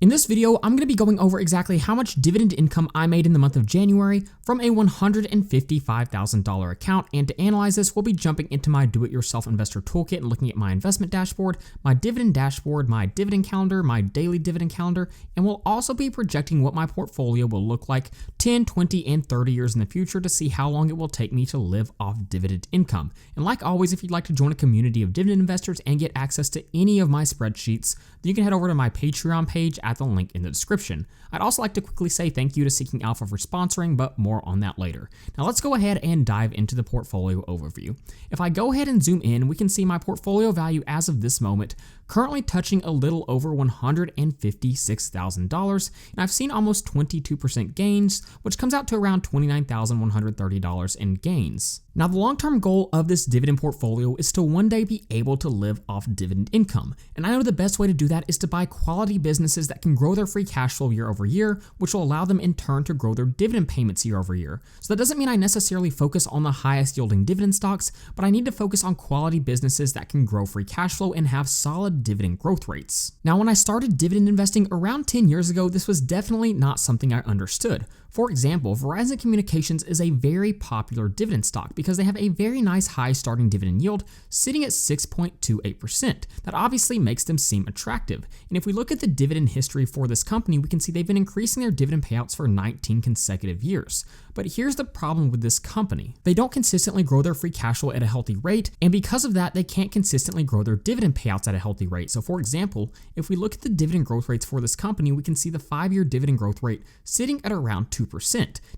In this video, I'm going to be going over exactly how much dividend income I made in the month of January from a $155,000 account, and to analyze this, we'll be jumping into my do-it-yourself investor toolkit and looking at my investment dashboard, my dividend dashboard, my dividend calendar, my daily dividend calendar, and we'll also be projecting what my portfolio will look like 10, 20, and 30 years in the future to see how long it will take me to live off dividend income. And like always, if you'd like to join a community of dividend investors and get access to any of my spreadsheets, then you can head over to my Patreon page at the link in the description. I'd also like to quickly say thank you to Seeking Alpha for sponsoring, but more on that later. Now let's go ahead and dive into the portfolio overview. If I go ahead and zoom in, we can see my portfolio value as of this moment currently touching a little over $156,000, and I've seen almost 22% gains, which comes out to around $29,130 in gains. Now, the long-term goal of this dividend portfolio is to one day be able to live off dividend income, and I know the best way to do that is to buy quality businesses that can grow their free cash flow year over year, which will allow them in turn to grow their dividend payments year over year. So that doesn't mean I necessarily focus on the highest yielding dividend stocks, but I need to focus on quality businesses that can grow free cash flow and have solid dividend growth rates. Now, when I started dividend investing around 10 years ago, this was definitely not something I understood. For example, Verizon Communications is a very popular dividend stock because they have a very nice high starting dividend yield sitting at 6.28%. That obviously makes them seem attractive. And if we look at the dividend history for this company, we can see they've been increasing their dividend payouts for 19 consecutive years. But here's the problem with this company. They don't consistently grow their free cash flow at a healthy rate, and because of that, they can't consistently grow their dividend payouts at a healthy rate. So for example, if we look at the dividend growth rates for this company, we can see the 5-year dividend growth rate sitting at around 2%.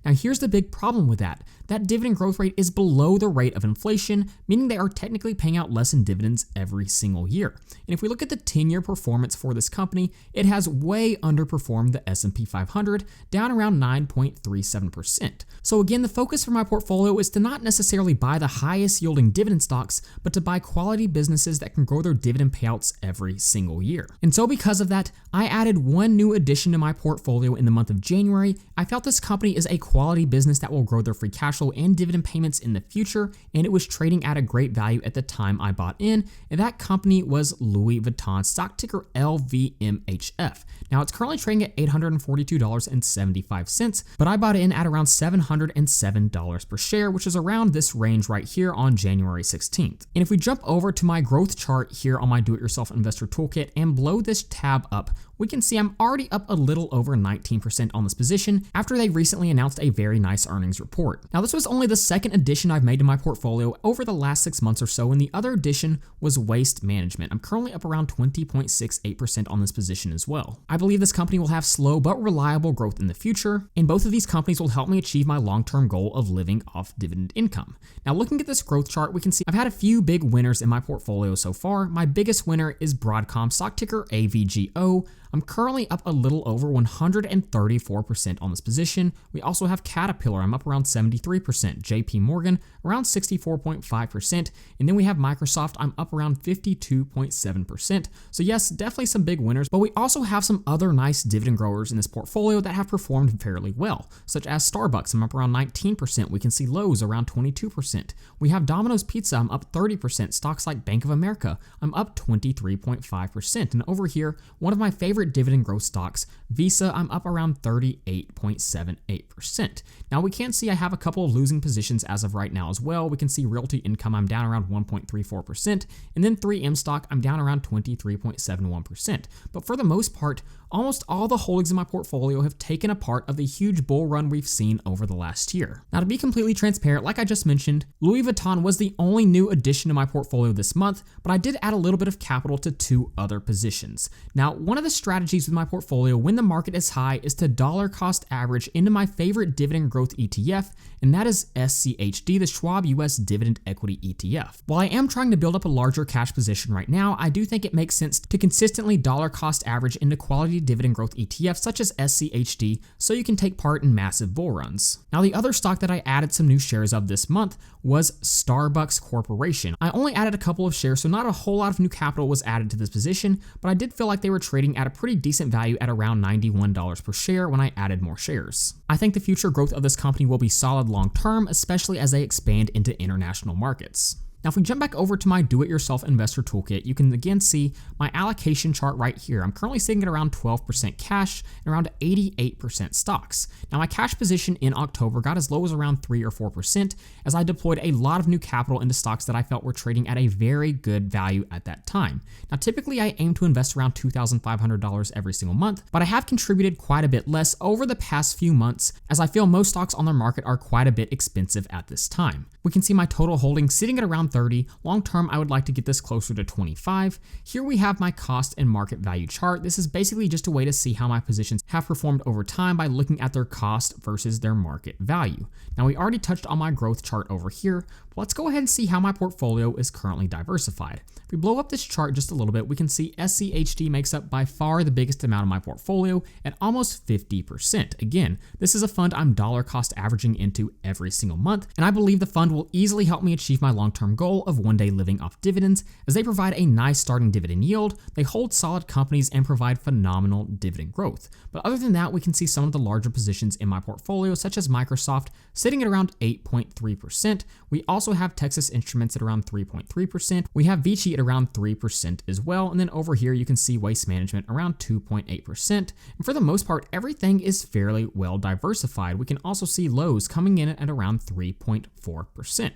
Now here's the big problem with that. That dividend growth rate is below the rate of inflation, meaning they are technically paying out less in dividends every single year. And if we look at the 10-year performance for this company, it has way underperformed the S&P 500, down around 9.37%. So again, the focus for my portfolio is to not necessarily buy the highest yielding dividend stocks, but to buy quality businesses that can grow their dividend payouts every single year. And so because of that, I added one new addition to my portfolio in the month of January. I felt this company is a quality business that will grow their free cash flow and dividend payments in the future, and it was trading at a great value at the time I bought in, and that company was Louis Vuitton, stock ticker LVMHF. Now it's currently trading at $842.75, but I bought in at around $707 per share, which is around this range right here on January 16th. And if we jump over to my growth chart here on my do-it-yourself investor toolkit and blow this tab up, we can see I'm already up a little over 19% on this position after they recently announced a very nice earnings report. Now this was only the second addition I've made to my portfolio over the last 6 months or so, and the other addition was waste management. I'm currently up around 20.68% on this position as well. I believe this company will have slow but reliable growth in the future, and both of these companies will help me achieve my long-term goal of living off dividend income. Now looking at this growth chart, we can see I've had a few big winners in my portfolio so far. My biggest winner is Broadcom, stock ticker AVGO. I'm currently up a little over 134% on this position. We also have Caterpillar, I'm up around 73%, JP Morgan around 64.5%, and then we have Microsoft, I'm up around 52.7%. So yes, definitely some big winners, but we also have some other nice dividend growers in this portfolio that have performed fairly well, such as Starbucks, I'm up around 19%. We can see Lowe's around 22%. We have Domino's Pizza, I'm up 30%. Stocks like Bank of America, I'm up 23.5%. And over here, one of my favorite dividend growth stocks, Visa, I'm up around 38.78%. Now we can see I have a couple of losing positions as of right now as well. We can see Realty Income, I'm down around 1.34%, and then 3M stock, I'm down around 23.71%. But for the most part, almost all the holdings in my portfolio have taken a part of the huge bull run we've seen over the last year. Now to be completely transparent, like I just mentioned, Louis Vuitton was the only new addition to my portfolio this month, but I did add a little bit of capital to 2 other positions. Now, one of the strategies with my portfolio when the market is high is to dollar cost average into my favorite dividend growth ETF, and that is SCHD, the Schwab US Dividend Equity ETF. While I am trying to build up a larger cash position right now, I do think it makes sense to consistently dollar cost average into quality dividend growth ETFs such as SCHD so you can take part in massive bull runs. Now the other stock that I added some new shares of this month was Starbucks Corporation. I only added a couple of shares, so not a whole lot of new capital was added to this position, but I did feel like they were trading at a pretty decent value at around $91 per share when I added more shares. I think the future growth of this company will be solid long term, especially as they expand into international markets. Now, if we jump back over to my do-it-yourself investor toolkit, you can again see my allocation chart right here. I'm currently sitting at around 12% cash and around 88% stocks. Now, my cash position in October got as low as around 3 or 4% as I deployed a lot of new capital into stocks that I felt were trading at a very good value at that time. Now, typically I aim to invest around $2,500 every single month, but I have contributed quite a bit less over the past few months as I feel most stocks on the market are quite a bit expensive at this time. We can see my total holdings sitting at around 30. Long term, I would like to get this closer to 25. Here we have my cost and market value chart. This is basically just a way to see how my positions have performed over time by looking at their cost versus their market value. Now, we already touched on my growth chart over here, but let's go ahead and see how my portfolio is currently diversified. If we blow up this chart just a little bit, we can see SCHD makes up by far the biggest amount of my portfolio at almost 50%. Again, this is a fund I'm dollar cost averaging into every single month, and I believe the fund will easily help me achieve my long-term goal of one day living off dividends, as they provide a nice starting dividend yield, they hold solid companies, and provide phenomenal dividend growth. But other than that, we can see some of the larger positions in my portfolio, such as Microsoft, sitting at around 8.3%. We also have Texas Instruments at around 3.3%. We have Vici at around 3% as well. And then over here, you can see Waste Management around 2.8%. And for the most part, everything is fairly well diversified. We can also see Lowe's coming in at around 3.4%.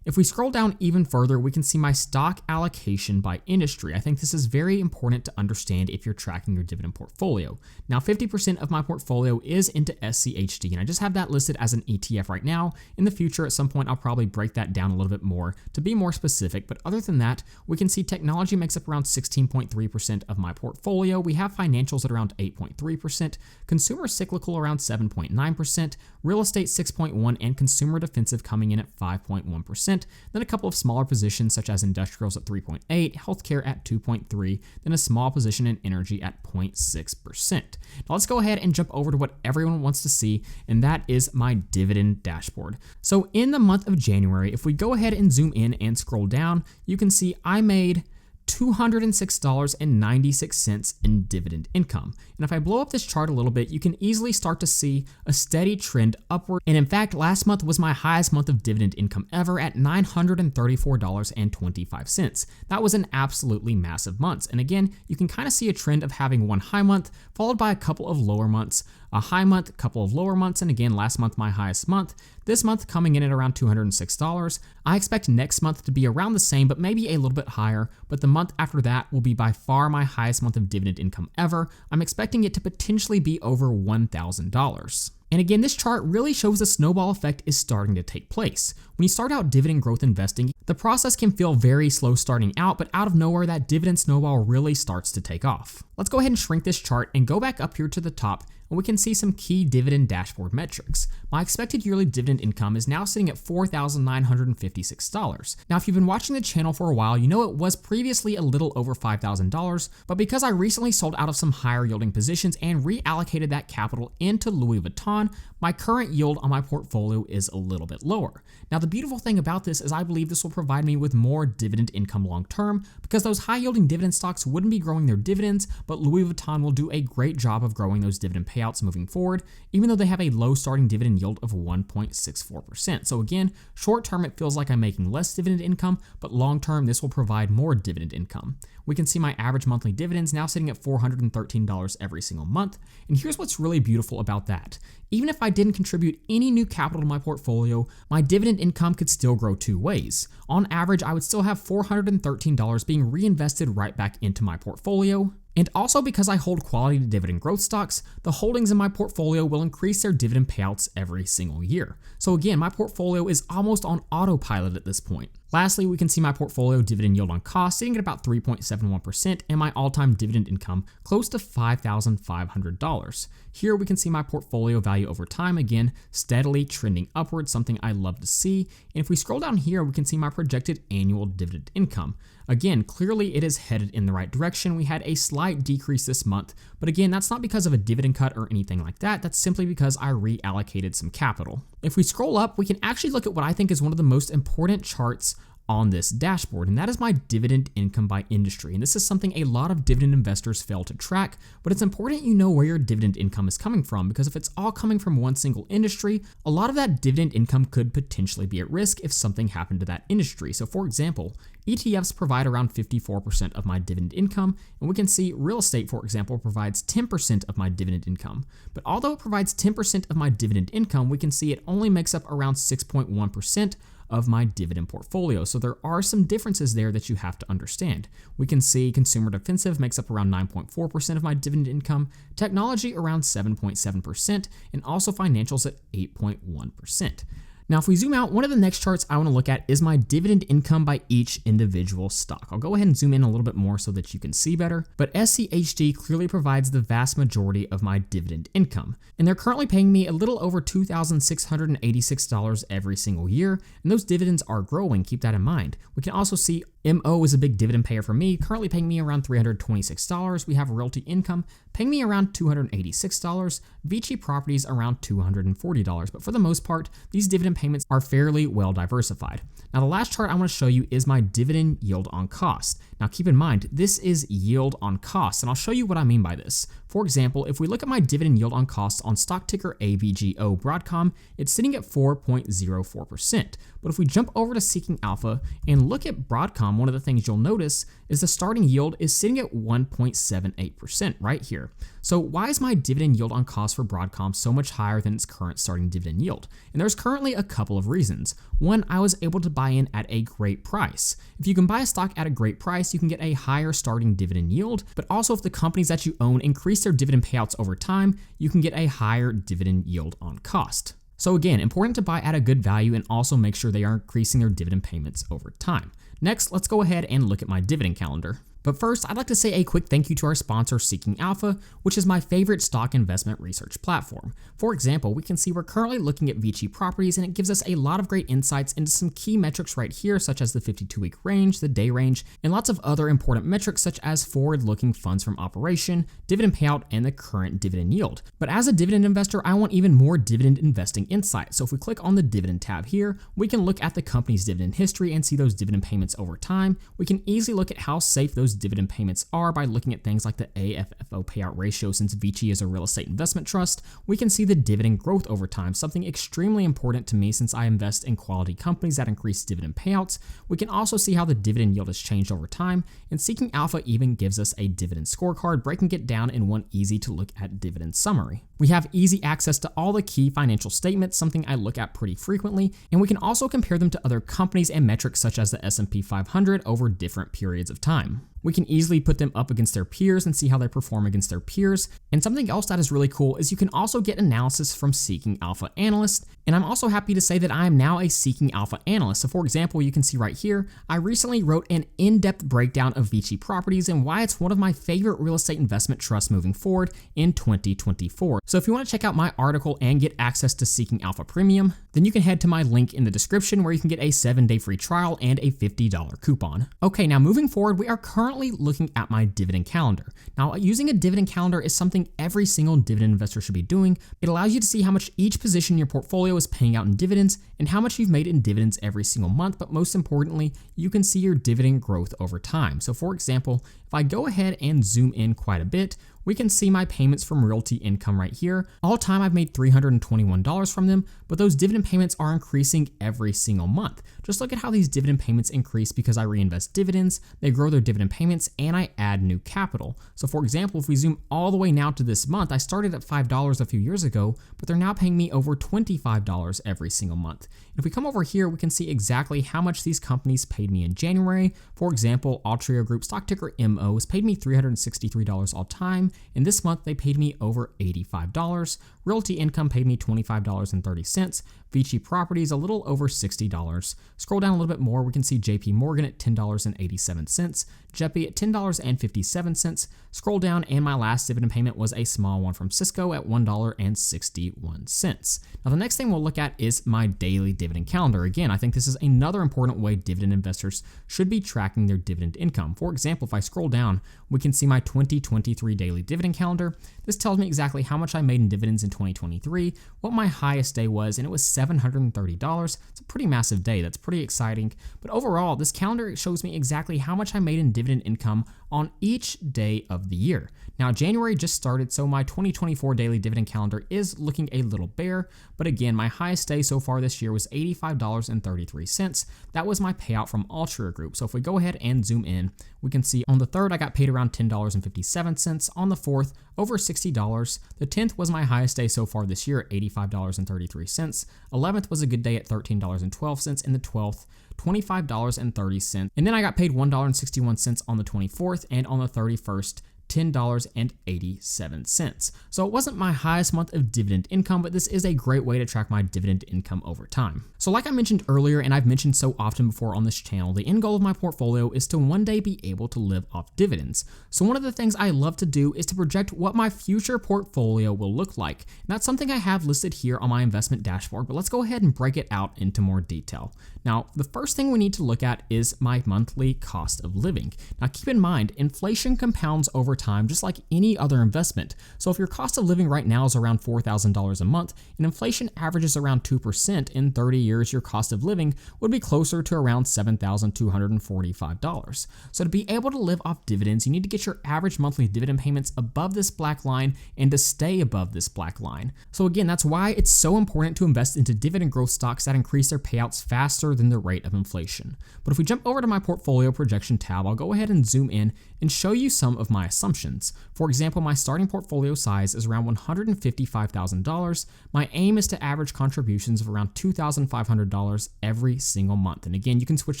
If we scroll down even further, we can see my stock allocation by industry. I think this is very important to understand if you're tracking your dividend portfolio. Now, 50% of my portfolio is into SCHD, and I just have that listed as an ETF right now. In the future, at some point, I'll probably break that down a little bit more to be more specific. But other than that, we can see technology makes up around 16.3% of my portfolio. We have financials at around 8.3%, consumer cyclical around 7.9%, real estate 6.1%, and consumer defensive coming in at 5.1%. Then a couple of smaller positions such as industrials at 3.8%, healthcare at 2.3%, then a small position in energy at 0.6%. Now let's go ahead and jump over to what everyone wants to see, and that is my dividend dashboard. So in the month of January, if we go ahead and zoom in and scroll down, you can see I made $206.96 in dividend income. And if I blow up this chart a little bit, you can easily start to see a steady trend upward. And in fact, last month was my highest month of dividend income ever at $934.25. That was an absolutely massive month. And again, you can kind of see a trend of having one high month followed by a couple of lower months, a high month, a couple of lower months, and again, last month my highest month. This month coming in at around $206. I expect next month to be around the same, but maybe a little bit higher, but the month after that will be by far my highest month of dividend income ever. I'm expecting it to potentially be over $1,000. And again, this chart really shows the snowball effect is starting to take place. When you start out dividend growth investing, the process can feel very slow starting out, but out of nowhere, that dividend snowball really starts to take off. Let's go ahead and shrink this chart and go back up here to the top, and we can see some key dividend dashboard metrics. My expected yearly dividend income is now sitting at $4,956. Now, if you've been watching the channel for a while, you know it was previously a little over $5,000, but because I recently sold out of some higher yielding positions and reallocated that capital into Louis Vuitton, my current yield on my portfolio is a little bit lower. Now, the beautiful thing about this is I believe this will provide me with more dividend income long term, because those high yielding dividend stocks wouldn't be growing their dividends, but Louis Vuitton will do a great job of growing those dividend payouts moving forward, even though they have a low starting dividend yield of 1.64%. So again, short term, it feels like I'm making less dividend income, but long term, this will provide more dividend income. We can see my average monthly dividends now sitting at $413 every single month. And here's what's really beautiful about that. Even if I didn't contribute any new capital to my portfolio, my dividend income could still grow two ways. On average, I would still have $413 being reinvested right back into my portfolio. And also, because I hold quality dividend growth stocks, the holdings in my portfolio will increase their dividend payouts every single year. So again, my portfolio is almost on autopilot at this point. Lastly, we can see my portfolio dividend yield on cost sitting at about 3.71% and my all-time dividend income close to $5,500. Here we can see my portfolio value over time, again, steadily trending upwards, something I love to see. And if we scroll down here, we can see my projected annual dividend income. Again, clearly it is headed in the right direction. We had a slight decrease this month, but again, that's not because of a dividend cut or anything like that. That's simply because I reallocated some capital. If we scroll up, we can actually look at what I think is one of the most important charts on this dashboard, and that is my dividend income by industry. And this is something a lot of dividend investors fail to track, but it's important you know where your dividend income is coming from, because if it's all coming from one single industry, a lot of that dividend income could potentially be at risk if something happened to that industry. So for example, ETFs provide around 54% of my dividend income, and we can see real estate, for example, provides 10% of my dividend income. But although it provides 10% of my dividend income, we can see it only makes up around 6.1% of my dividend portfolio. So there are some differences there that you have to understand. We can see consumer defensive makes up around 9.4% of my dividend income, technology around 7.7%, and also financials at 8.1%. Now, if we zoom out, one of the next charts I want to look at is my dividend income by each individual stock. I'll go ahead and zoom in a little bit more so that you can see better, but SCHD clearly provides the vast majority of my dividend income, and they're currently paying me a little over $2,686 every single year, and those dividends are growing, keep that in mind. We can also see MO is a big dividend payer for me, currently paying me around $326. We have Realty Income paying me around $286, Vici Properties around $240, but for the most part, these dividend payments are fairly well diversified. Now, the last chart I want to show you is my dividend yield on cost. Now, keep in mind, this is yield on cost, and I'll show you what I mean by this. For example, if we look at my dividend yield on cost on stock ticker AVGO Broadcom, it's sitting at 4.04%. But if we jump over to Seeking Alpha and look at Broadcom, one of the things you'll notice is the starting yield is sitting at 1.78% right here. So why is my dividend yield on cost for Broadcom so much higher than its current starting dividend yield? And there's currently a couple of reasons. One, I was able to buy in at a great price. If you can buy a stock at a great price, you can get a higher starting dividend yield, but also if the companies that you own increase their dividend payouts over time, you can get a higher dividend yield on cost. So again, important to buy at a good value and also make sure they are increasing their dividend payments over time. Next, let's go ahead and look at my dividend calendar. But first, I'd like to say a quick thank you to our sponsor, Seeking Alpha, which is my favorite stock investment research platform. For example, we can see we're currently looking at Vici Properties, and it gives us a lot of great insights into some key metrics right here, such as the 52-week range, the day range, and lots of other important metrics such as forward-looking funds from operation, dividend payout, and the current dividend yield. But as a dividend investor, I want even more dividend investing insight. So if we click on the dividend tab here, we can look at the company's dividend history and see those dividend payments over time. We can easily look at how safe those dividend payments are by looking at things like the AFFO payout ratio. Since Vici is a real estate investment trust, we can see the dividend growth over time, something extremely important to me since I invest in quality companies that increase dividend payouts. We can also see how the dividend yield has changed over time, and Seeking Alpha even gives us a dividend scorecard, breaking it down in one easy to look at dividend summary. We have easy access to all the key financial statements, something I look at pretty frequently, and we can also compare them to other companies and metrics such as the S&P 500 over different periods of time. We can easily put them up against their peers and see how they perform against their peers. And something else that is really cool is you can also get analysis from Seeking Alpha analysts. And I'm also happy to say that I am now a Seeking Alpha analyst. So for example, you can see right here, I recently wrote an in-depth breakdown of Vici Properties and why it's one of my favorite real estate investment trusts moving forward in 2024. So if you want to check out my article and get access to Seeking Alpha Premium, then you can head to my link in the description where you can get a 7-day free trial and a $50 coupon. Okay, now moving forward, we are currently looking at my dividend calendar. Now, using a dividend calendar is something every single dividend investor should be doing. It allows you to see how much each position in your portfolio is paying out in dividends and how much you've made in dividends every single month, but most importantly, you can see your dividend growth over time. So for example, if I go ahead and zoom in quite a bit, we can see my payments from Realty Income right here. All time I've made $321 from them, but those dividend payments are increasing every single month. Just look at how these dividend payments increase because I reinvest dividends, they grow their dividend payments, and I add new capital. So for example, if we zoom all the way now to this month, I started at $5 a few years ago, but they're now paying me over $25 every single month. And if we come over here, we can see exactly how much these companies paid me in January. For example, Altria Group stock ticker MO has paid me $363 all time. And this month they paid me over $85. Realty Income paid me $25.30. Vici Properties a little over $60. Scroll down a little bit more, we can see JP Morgan at $10.87. JEPI at $10.57. Scroll down, and my last dividend payment was a small one from Cisco at $1.61. Now the next thing we'll look at is my daily dividend calendar. Again, I think this is another important way dividend investors should be tracking their dividend income. For example, if I scroll down, we can see my 2023 daily dividend calendar. This tells me exactly how much I made in dividends in 2023, what my highest day was, and it was $730. It's a pretty massive day. That's pretty exciting. But overall, this calendar shows me exactly how much I made in dividend income on each day of the year. Now, January just started, so my 2024 daily dividend calendar is looking a little bare, but again, my highest day so far this year was $85.33. That was my payout from Altria Group. So if we go ahead and zoom in, we can see on the 3rd, I got paid around $10.57. On the 4th, over $60. The 10th was my highest day so far this year at $85.33. 11th was a good day at $13.12, and the 12th, $25.30. And then I got paid $1.61 on the 24th, and on the 31st, $10.87. So it wasn't my highest month of dividend income, but this is a great way to track my dividend income over time. So like I mentioned earlier, and I've mentioned so often before on this channel, the end goal of my portfolio is to one day be able to live off dividends. So one of the things I love to do is to project what my future portfolio will look like. And that's something I have listed here on my investment dashboard, but let's go ahead and break it out into more detail. Now, the first thing we need to look at is my monthly cost of living. Now, keep in mind, inflation compounds over time just like any other investment. So if your cost of living right now is around $4,000 a month and inflation averages around 2%, in 30 years your cost of living would be closer to around $7,245. So to be able to live off dividends, you need to get your average monthly dividend payments above this black line and to stay above this black line. So again, that's why it's so important to invest into dividend growth stocks that increase their payouts faster than the rate of inflation. But if we jump over to my portfolio projection tab, I'll go ahead and zoom in and show you some of my assumptions. For example, my starting portfolio size is around $155,000. My aim is to average contributions of around $2,500 every single month. And again, you can switch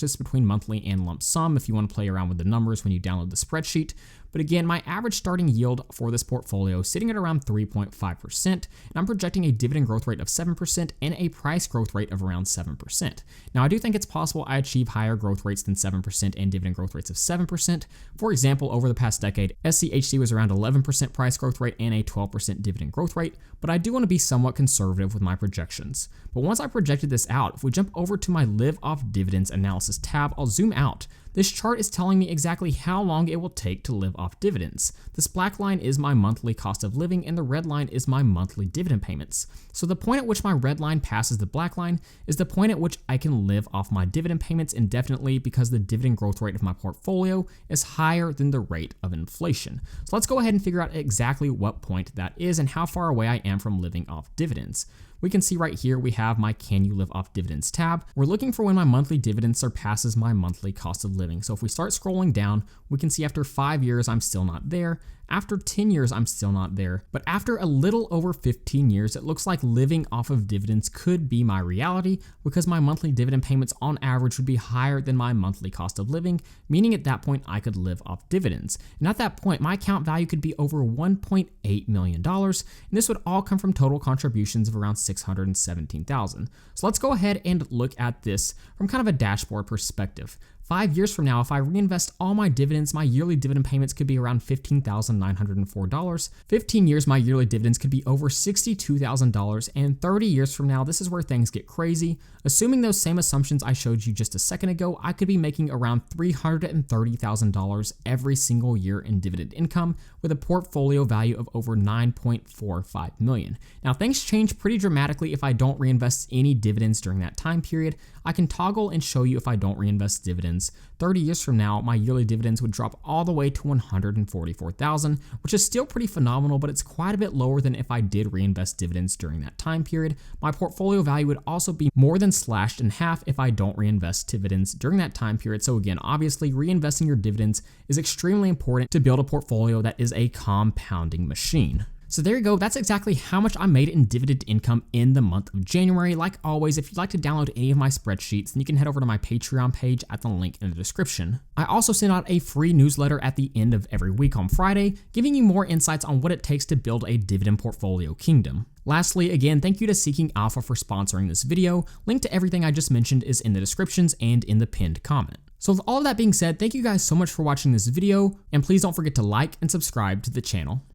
this between monthly and lump sum if you want to play around with the numbers when you download the spreadsheet. But again, my average starting yield for this portfolio is sitting at around 3.5%, and I'm projecting a dividend growth rate of 7% and a price growth rate of around 7%. Now, I do think it's possible I achieve higher growth rates than 7% and dividend growth rates of 7%. For example, over the past decade, SCHC was around 11% price growth rate and a 12% dividend growth rate, but I do want to be somewhat conservative with my projections. But once I projected this out, if we jump over to my Live Off Dividends Analysis tab, I'll zoom out. This chart is telling me exactly how long it will take to live off dividends. This black line is my monthly cost of living and the red line is my monthly dividend payments. So the point at which my red line passes the black line is the point at which I can live off my dividend payments indefinitely because the dividend growth rate of my portfolio is higher than the rate of inflation. So let's go ahead and figure out exactly what point that is and how far away I am from living off dividends. We can see right here we have my Can You Live Off Dividends tab. We're looking for when my monthly dividend surpasses my monthly cost of living. So if we start scrolling down, we can see after 5 years I'm still not there. After 10 years, I'm still not there. But after a little over 15 years, it looks like living off of dividends could be my reality because my monthly dividend payments on average would be higher than my monthly cost of living, meaning at that point I could live off dividends. And at that point, my account value could be over $1.8 million. And this would all come from total contributions of around $617,000. So let's go ahead and look at this from kind of a dashboard perspective. 5 years from now, if I reinvest all my dividends, my yearly dividend payments could be around $15,904. 15 years, my yearly dividends could be over $62,000. And 30 years from now, this is where things get crazy. Assuming those same assumptions I showed you just a second ago, I could be making around $330,000 every single year in dividend income with a portfolio value of over $9.45 million. Now, things change pretty dramatically if I don't reinvest any dividends during that time period. I can toggle and show you if I don't reinvest dividends. 30 years from now, my yearly dividends would drop all the way to $144,000, which is still pretty phenomenal, but it's quite a bit lower than if I did reinvest dividends during that time period. My portfolio value would also be more than slashed in half if I don't reinvest dividends during that time period. So again, obviously reinvesting your dividends is extremely important to build a portfolio that is a compounding machine. So there you go, that's exactly how much I made in dividend income in the month of January. Like always, if you'd like to download any of my spreadsheets, then you can head over to my Patreon page at the link in the description. I also send out a free newsletter at the end of every week on Friday, giving you more insights on what it takes to build a dividend portfolio kingdom. Lastly, again, thank you to Seeking Alpha for sponsoring this video. Link to everything I just mentioned is in the descriptions and in the pinned comment. So with all of that being said, thank you guys so much for watching this video, and please don't forget to like and subscribe to the channel.